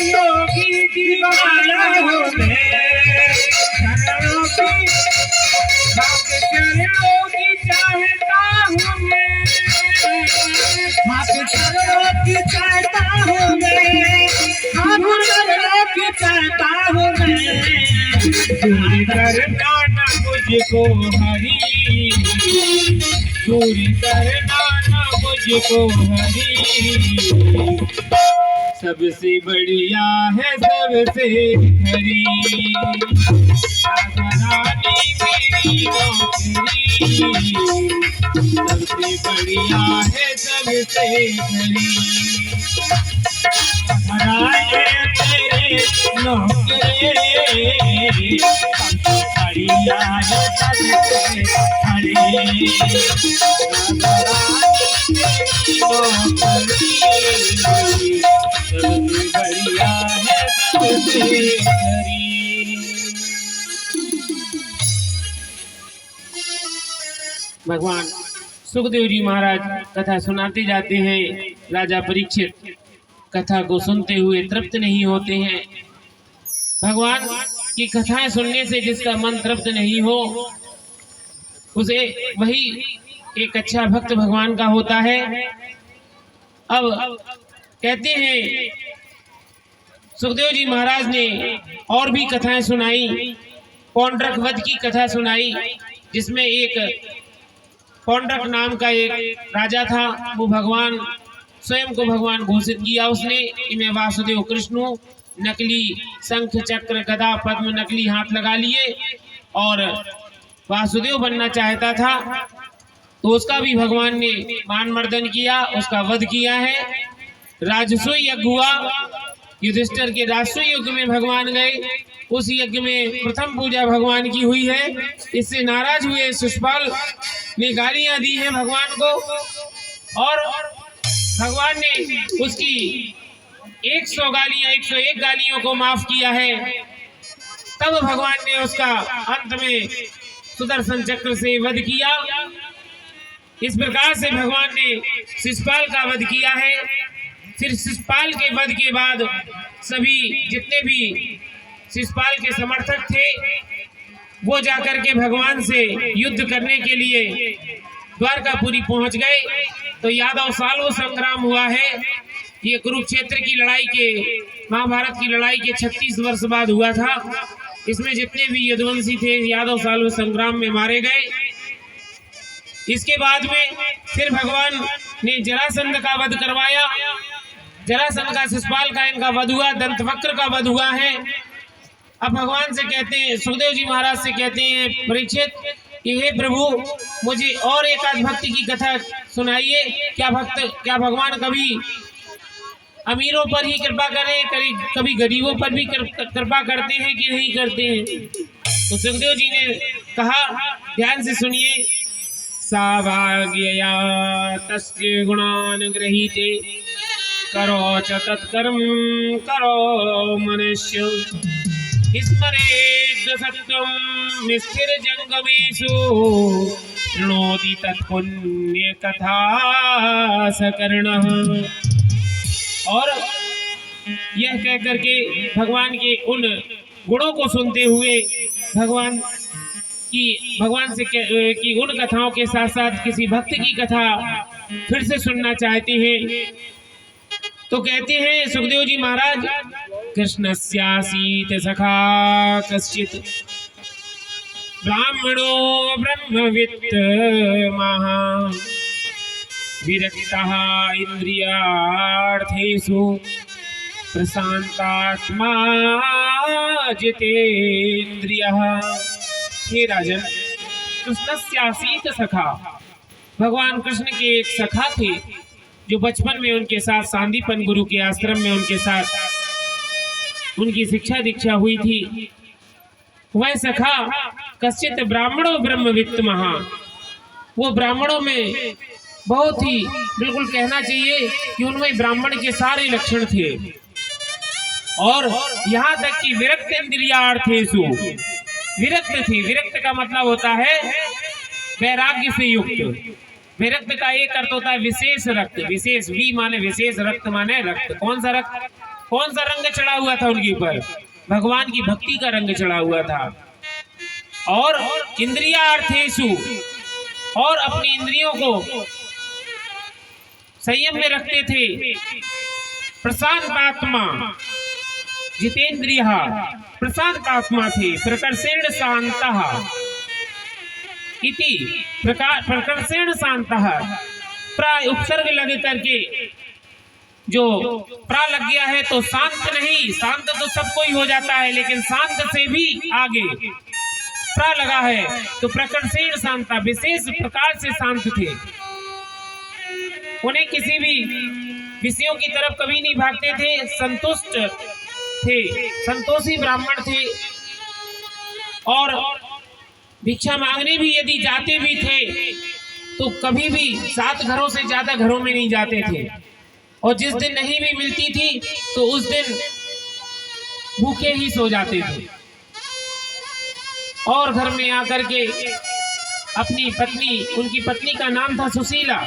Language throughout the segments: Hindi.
योगी दीवाना हूँ मैं, चरणों की बात चरणों की चाहता हूँ मैं, बात चरणों की चाहता हूँ मैं, बात चरणों की चाहता हूँ मैं। दूरी करना न मुझको हरी, दूरी करना न मुझको हरी, सबसे बढ़िया है सबसे हरी, रानी मेरी नौकरी, सबसे बढ़िया है सबसे हरी, हराए तेरे नौकरी, बढ़िया है सबसे हरी, सबसे बढ़िया है सबसे हरी। भगवान सुखदेव जी महाराज कथा सुनाते जाते हैं। राजा परीक्षित कथा को सुनते हुए तृप्त नहीं होते हैं। भगवान की कथाएं सुनने से जिसका मन तृप्त नहीं हो, उसे वही एक अच्छा भक्त भगवान का होता है। अब कहते हैं सुखदेव जी महाराज ने और भी कथाएं सुनाई। पौंड्रक वध की कथा सुनाई, जिसमें एक पौंड्रक नाम का एक राजा था। वो भगवान स्वयं को भगवान घोषित किया उसने कि मैं वासुदेव कृष्ण हूँ। नकली शंख चक्र गदा पद्म नकली हाथ लगा लिए और वासुदेव बनना चाहता था। तो उसका भी भगवान ने मान मर्दन किया, उसका वध किया है। राजसूय यज्ञ हुआ, युधिष्ठिर के राजसूय यज्ञ में भगवान गए। उस यज्ञ में प्रथम पूजा भगवान की हुई है। इससे नाराज हुए शिशुपाल ने गालियां दी हैं भगवान को, और भगवान ने उसकी 100 गालियां 101 गालियों को माफ किया है। तब भगवान ने उसका अंत में सुदर्शन चक्र से वध किया। इस प्रकार से भगवान ने शिशुपाल का वध किया है। फिर शिशुपाल के वध के बाद सभी जितने भी शिशुपाल के समर्थक थे वो जाकर के भगवान से युद्ध करने के लिए द्वारकापुरी पहुंच गए। तो यादव सालों संग्राम हुआ है। ये कुरुक्षेत्र की लड़ाई के, महाभारत की लड़ाई के 36 वर्ष बाद हुआ था। इसमें जितने भी यदुवंशी थे यादव सालों संग्राम में मारे गए। इसके बाद में फिर भगवान ने जरासंध का वध करवाया। जरासंध का शिशुपाल का इनका वध हुआ, दंतवक्र का वध हुआ है। अब भगवान से कहते हैं, सुखदेव जी महाराज से कहते हैं परीक्षित कि हे प्रभु, मुझे और एक आध भक्ति की कथा सुनाइए। क्या भगवान कभी अमीरों पर ही कृपा करें, कभी गरीबों पर भी कृपा करते हैं कि नहीं करते हैं? तो सुखदेव जी ने कहा, ध्यान से सुनिए। साभाग्यया तस्य गुणान् गृहीते करो च तत्कर्म करो मनुष्य स्मरेद् सत्यं स्थिर जंगमेषु शृणोति तत्पुण्य कथा सकर्णः। और यह कह करके भगवान के उन गुणों को सुनते हुए भगवान से की उन कथाओं के साथ साथ किसी भक्त की कथा फिर से सुनना चाहते हैं। तो कहते हैं सुखदेव जी महाराज, कृष्णस्यासीत सखा कश्चित् ब्राह्मणो ब्रह्मवित् महान् विरक्तः इंद्रियार्थेषु प्रशांतात्मा जितेन्द्रियः। हे राजन, कृष्णस्यासीत सखा, भगवान कृष्ण के एक सखा थे जो बचपन में उनके साथ सांदीपन गुरु के आश्रम में उनके साथ उनकी शिक्षा दीक्षा हुई थी। वह सखा कश्चित ब्राह्मणों ब्रह्मवित्त महा, वो ब्राह्मणों में बहुत ही बिल्कुल कहना चाहिए कि उनमें ब्राह्मण के सारे लक्षण थे। और यहाँ तक कि विरक्त इंद्रियार्थेषु, विरक्त थी। विरक्त का मतलब होता है वैराग्य से युक्त। विरक्त का एक अर्थ होता है विशेष रक्त, विशेष, वी माने विशेष, रक्त माने रक्त। कौन सा रक्त, कौन सा रंग चढ़ा हुआ था उनके ऊपर? भगवान की भक्ति का रंग चढ़ा हुआ था। और इंद्रियार्थेषु, और अपनी इंद्रियों को संयम में रखते थे। प्रशांत आत्मा, जितेंद्रिय, प्रशांत आत्मा थे। प्रकर्षेण शांतः इति, प्रकर्षेण शांतः, प्राय उपसर्ग लग करके जो प्रा लग गया है तो शांत नहीं, शांत तो सब कोई हो जाता है, लेकिन शांत से भी आगे प्रा लगा है तो प्रकर्षेण शांता, विशेष प्रकार से शांत थे। उन्हें किसी भी विषयों की तरफ कभी नहीं भागते थे, संतुष्ट थे, संतोषी ब्राह्मण थे। और भिक्षा मांगने भी यदि जाते भी थे तो कभी भी 7 घरों से ज्यादा घरों में नहीं जाते थे। और जिस दिन नहीं भी मिलती थी तो उस दिन भूखे ही सो जाते थे। और घर में आकर के अपनी पत्नी, उनकी पत्नी का नाम था सुशीला,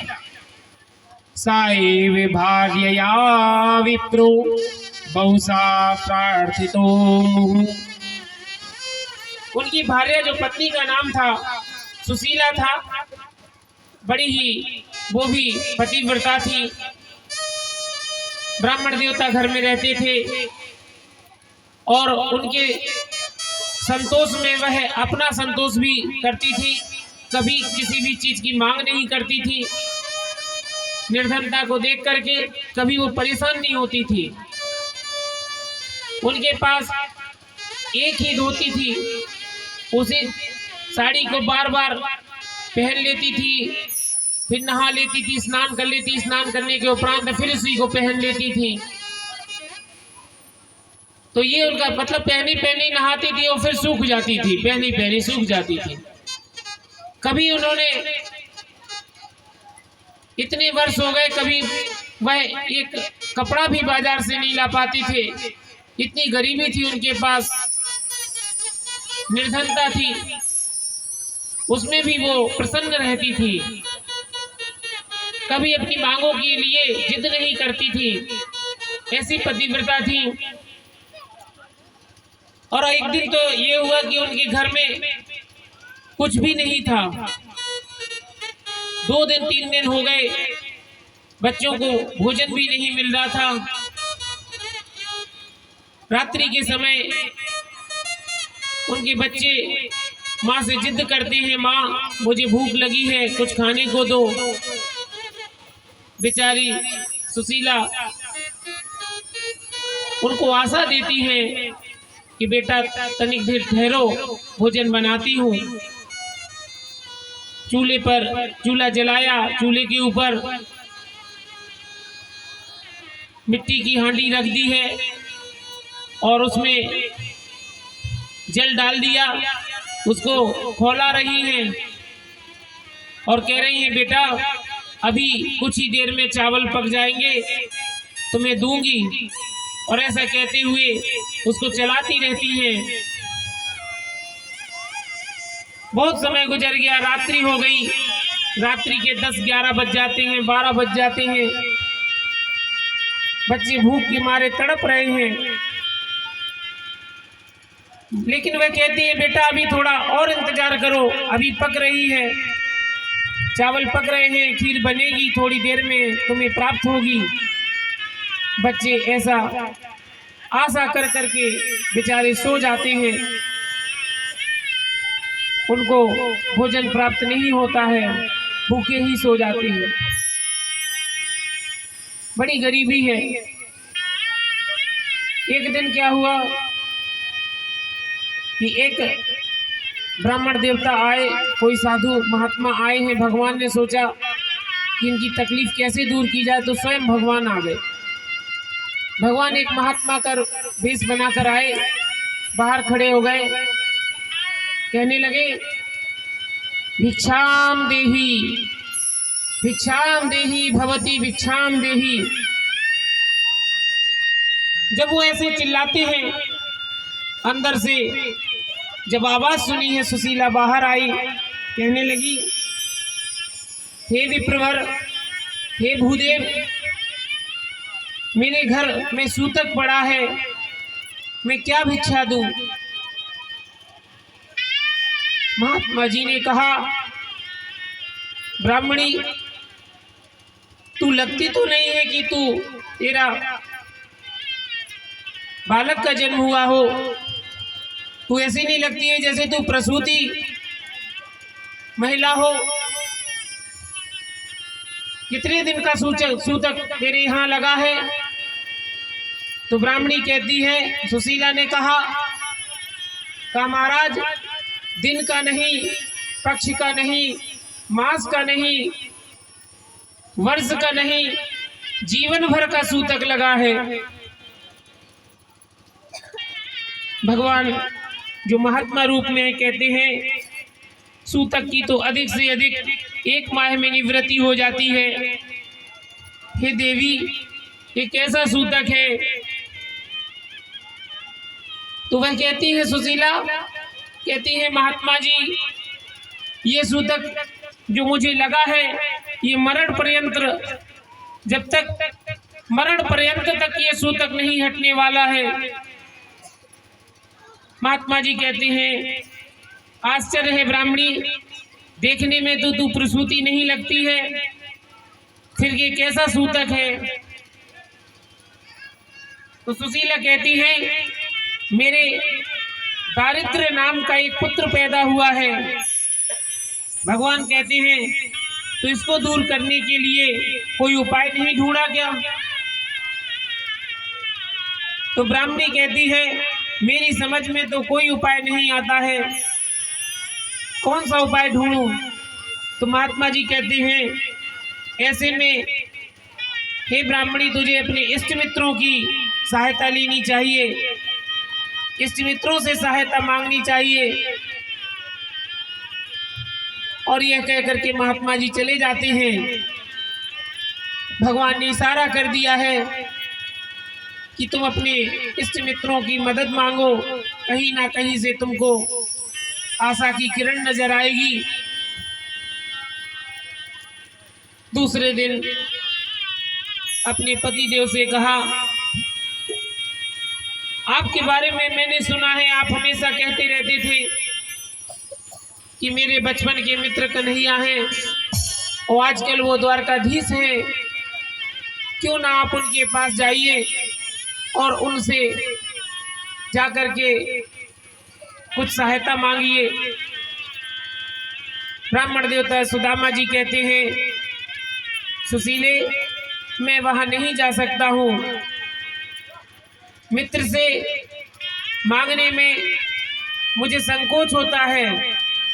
साए विभाग्यया विप्रो बहुसा प्रार्थितो मुहुः। उनकी भार्या, जो पत्नी का नाम था सुशीला था, बड़ी ही वो भी पतिव्रता थी, ब्राह्मण देवता घर में रहते थे। और उनके संतोष में वह अपना संतोष भी करती थी, कभी किसी भी चीज की मांग नहीं करती थी। निर्धनता को देख करके कभी वो परेशान नहीं होती थी। उनके पास एक ही धोती थी, उसी साड़ी को बार बार पहन लेती थी, फिर नहा लेती थी, स्नान कर लेती, स्नान करने के उपरांत फिर उसी को पहन लेती थी। तो ये उनका मतलब, पहनी पहनी नहाती थी और फिर सूख जाती थी, पहनी पहनी सूख जाती थी। कभी उन्होंने, इतने वर्ष हो गए, कभी वह एक कपड़ा भी बाजार से नहीं ला पाती थे, इतनी गरीबी थी उनके पास, निर्धनता थी, उसमें भी वो प्रसन्न रहती थी। कभी अपनी मांगों के लिए जिद नहीं करती थी, ऐसी पतिव्रता थी। और एक दिन तो ये हुआ कि उनके घर में कुछ भी नहीं था। 2 दिन 3 दिन हो गए, बच्चों को भोजन भी नहीं मिल रहा था। रात्रि के समय उनके बच्चे माँ से जिद करते हैं, माँ मुझे भूख लगी है, कुछ खाने को दो। बेचारी सुशीला उनको आशा देती है कि बेटा तनिक देर ठहरो, भोजन बनाती हूँ। चूल्हे पर चूल्हा जलाया, चूल्हे के ऊपर मिट्टी की हांडी रख दी है और उसमें जल डाल दिया, उसको खौला रही हैं और कह रही हैं, बेटा अभी कुछ ही देर में चावल पक जाएंगे, तुम्हें दूंगी। और ऐसा कहते हुए उसको चलाती रहती हैं। बहुत समय गुजर गया, रात्रि हो गई, रात्रि के 10-11 बज जाते हैं, 12 बज जाते हैं। बच्चे भूख के मारे तड़प रहे हैं, लेकिन वह कहती है, बेटा अभी थोड़ा और इंतजार करो, अभी पक रही है, चावल पक रहे हैं, खीर बनेगी, थोड़ी देर में तुम्हें प्राप्त होगी। बच्चे ऐसा आशा कर करके बेचारे सो जाते हैं, उनको भोजन प्राप्त नहीं होता है, भूखे ही सो जाते हैं। बड़ी गरीबी है। एक दिन क्या हुआ कि एक ब्राह्मण देवता आए, कोई साधु महात्मा आए हैं। भगवान ने सोचा कि इनकी तकलीफ कैसे दूर की जाए, तो स्वयं भगवान आ गए। भगवान एक महात्मा का वेश बनाकर आए, बाहर खड़े हो गए, कहने लगे, भिक्षाम देही, भिक्षाम देही भवती, भिक्षाम देही। जब वो ऐसे चिल्लाते हैं, अंदर से जब आवाज सुनी है, सुशीला बाहर आई, कहने लगी, हे विप्रवर, हे भूदेव, मेरे घर में सूतक पड़ा है, मैं क्या भिक्षा दूं? महात्मा जी ने कहा, ब्राह्मणी, तू लगती तो नहीं है कि तेरा बालक का जन्म हुआ हो। तू ऐसी नहीं लगती है जैसे तू प्रसूति महिला हो। कितने दिन का सूतक तेरे यहाँ लगा है? तो ब्राह्मणी कहती है, सुशीला ने कहा महाराज, दिन का नहीं, पक्ष का नहीं, मास का नहीं, वर्ष का नहीं, जीवन भर का सूतक लगा है। भगवान जो महात्मा रूप में कहते हैं, सूतक की तो अधिक से अधिक 1 माह में निवृत्ति हो जाती है। हे देवी, ये कैसा सूतक है? तो वह कहती है, सुशीला कहती है, महात्मा जी, ये सूतक जो मुझे लगा है, ये मरण पर्यंत, जब तक मरण पर्यंत तक ये सूतक नहीं हटने वाला है। महात्मा जी कहते हैं, आश्चर्य है ब्राह्मणी, देखने में तो तू प्रसूति नहीं लगती है, फिर ये कैसा सूतक है? तो सुशीला कहती है, मेरे दारिद्र्य नाम का एक पुत्र पैदा हुआ है। भगवान कहते हैं, तो इसको दूर करने के लिए कोई उपाय नहीं ढूंढा क्या? तो ब्राह्मणी कहती है, मेरी समझ में तो कोई उपाय नहीं आता है, कौन सा उपाय ढूंढूं? तो महात्मा जी कहते हैं, ऐसे में हे ब्राह्मणी, तुझे अपने इष्ट मित्रों की सहायता लेनी चाहिए, इष्ट मित्रों से सहायता मांगनी चाहिए। और यह कह करके महात्मा जी चले जाते हैं। भगवान ने इशारा कर दिया है कि तुम अपने इष्ट मित्रों की मदद मांगो, कहीं ना कहीं से तुमको आशा की किरण नजर आएगी। दूसरे दिन अपने पति देव से कहा, आपके बारे में मैंने सुना है, आप हमेशा कहते रहते थे कि मेरे बचपन के मित्र कन्हैया हैं और आजकल वो द्वारकाधीश हैं, क्यों ना आप उनके पास जाइए और उनसे जाकर के कुछ सहायता मांगिए। ब्राह्मण देवता सुदामा जी कहते हैं, सुशीले, मैं वहां नहीं जा सकता हूँ, मित्र से मांगने में मुझे संकोच होता है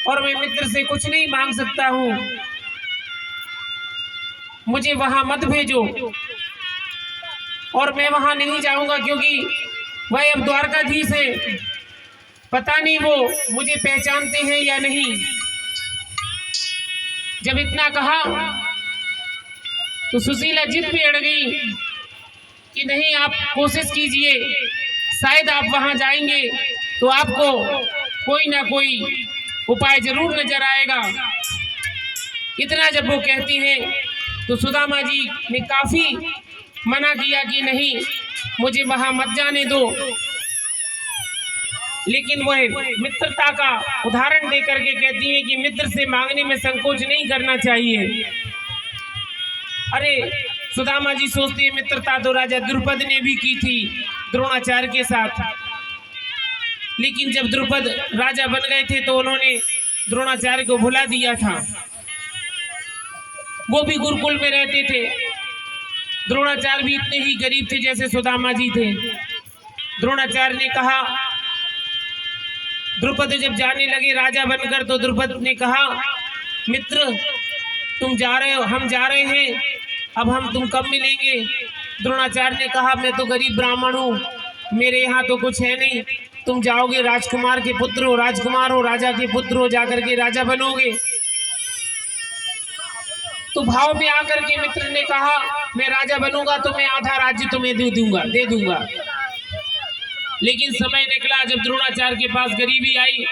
और मैं मित्र से कुछ नहीं मांग सकता हूँ, मुझे वहां मत भेजो। और मैं वहां नहीं जाऊंगा क्योंकि वह अब द्वारकाधीश है, पता नहीं वो मुझे पहचानते हैं या नहीं। जब इतना कहा तो सुशीला जिद पे अड़ गई कि नहीं, आप कोशिश कीजिए, शायद आप वहां जाएंगे तो आपको कोई ना कोई उपाय जरूर नजर आएगा। इतना जब वो कहती है तो सुदामा जी ने काफी मना किया कि नहीं, मुझे वहां मत जाने दो, लेकिन वह मित्रता का उदाहरण देकर के कहती है कि मित्र से मांगने में संकोच नहीं करना चाहिए। अरे सुदामा जी सोचते हैं, मित्रता तो राजा द्रुपद ने भी की थी द्रोणाचार्य के साथ, लेकिन जब द्रुपद राजा बन गए थे तो उन्होंने द्रोणाचार्य को भुला दिया था। वो भी गुरुकुल में रहते थे, द्रोणाचार्य भी इतने ही गरीब थे जैसे सुदामा जी थे। द्रोणाचार्य ने कहा, द्रुपद जब जाने लगे राजा बनकर, तो द्रुपद ने कहा, मित्र तुम जा रहे हो, हम जा रहे हैं, अब हम तुम कब मिलेंगे? द्रोणाचार्य ने कहा, मैं तो गरीब ब्राह्मण हूँ, मेरे यहाँ तो कुछ है नहीं, तुम जाओगे, राजकुमार के पुत्र हो, राजकुमार हो, राजा के पुत्र हो, जाकर के राजा बनोगे। तो भाव में आकर के मित्र ने कहा, मैं राजा बनूंगा तो मैं आधा राज्य तुम्हें दे दूंगा। लेकिन समय निकला जब द्रोणाचार्य के पास गरीबी आई,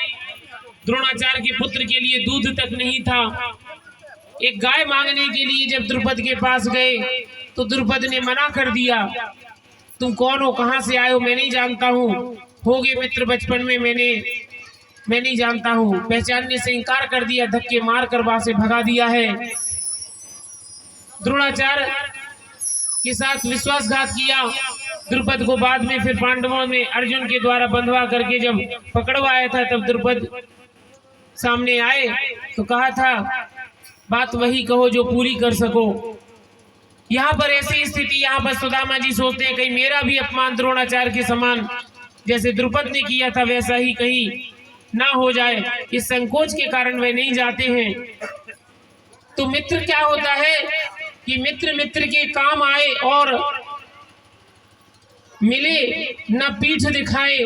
द्रोणाचार्य के पुत्र के लिए दूध तक नहीं था। एक गाय मांगने के लिए जब द्रुपद के पास गए तो द्रुपद ने मना कर दिया, तुम कौन हो, कहाँ से आए हो, मैं नहीं जानता हूँ, हो गए मित्र बचपन में, मैं नहीं जानता हूँ। पहचानने से इनकार कर दिया, धक्के मार कर वहां से भगा दिया है। द्रोणाचार्य के साथ विश्वासघात किया द्रुपद को। बाद में फिर पांडवों ने अर्जुन के द्वारा बंधवा करके जब पकड़वाया था तब द्रुपद सामने आए तो कहा था बात वही कहो जो पूरी कर सको। यहाँ पर ऐसी स्थिति, यहाँ पर सुदामा जी सोचते हैं कहीं मेरा भी अपमान द्रोणाचार्य के समान जैसे द्रुपद ने किया था वैसा ही कहीं ना हो जाए। इस संकोच के कारण वे नहीं जाते हैं। तो मित्र क्या होता है कि मित्र मित्र के काम आए और मिले न पीठ दिखाए,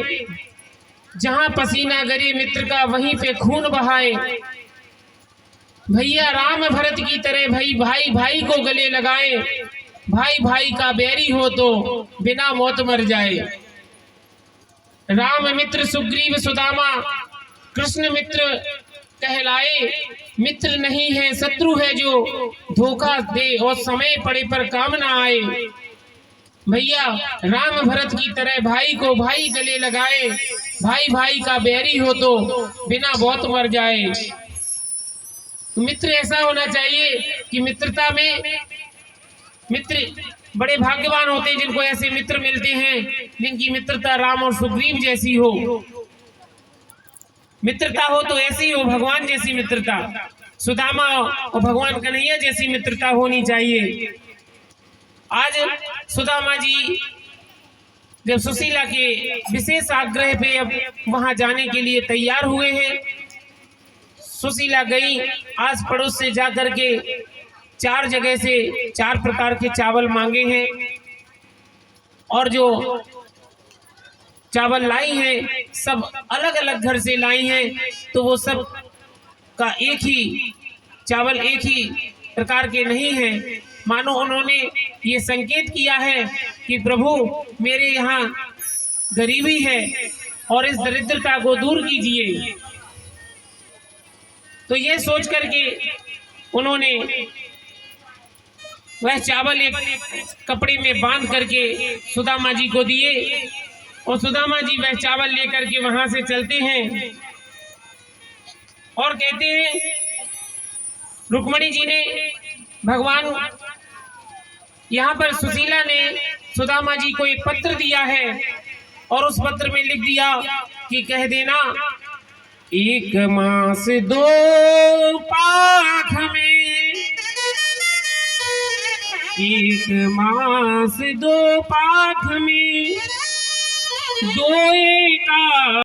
जहां पसीना गिरे मित्र का वहीं पे खून बहाए। भैया राम भरत की तरह भाई भाई भाई को गले लगाए, भाई भाई का बैरी हो तो बिना मौत मर जाए। राम मित्र सुग्रीव सुदामा कृष्ण मित्र कहलाए, मित्र नहीं है शत्रु है जो धोखा दे और समय पड़े पर काम ना आए। भैया राम भरत की तरह भाई को भाई गले लगाए, भाई भाई का बैरी हो तो बिना मौत मर जाए। तो मित्र ऐसा होना चाहिए कि मित्रता में मित्र बड़े भाग्यवान होते हैं जिनको ऐसे मित्र मिलते हैं जिनकी मित्रता राम और सुग्रीव जैसी हो। मित्रता हो तो ऐसी हो भगवान जैसी मित्रता, सुदामा और भगवान कन्हैया जैसी मित्रता होनी चाहिए। आज सुदामा जी जब सुशीला के विशेष आग्रह पे अब वहां जाने के लिए तैयार हुए हैं, सुशीला गई आस पड़ोस से जाकर के 4 जगह से 4 प्रकार के चावल मांगे हैं और जो चावल लाई हैं सब अलग अलग घर से लाई हैं। तो वो सब का एक ही चावल एक ही प्रकार के नहीं है, मानो उन्होंने ये संकेत किया है कि प्रभु मेरे यहाँ गरीबी है और इस दरिद्रता को दूर कीजिए। तो ये सोच करके उन्होंने वह चावल एक कपड़े में बांध करके सुदामा जी को दिए और सुदामा जी वह चावल लेकर के वहां से चलते हैं और कहते हैं रुक्मणी जी ने भगवान यहाँ पर सुशीला ने सुदामा जी को एक पत्र दिया है और उस पत्र में लिख दिया कि कह देना 1 मास 2 पाख में, 1 मास 2 पाख में 2 का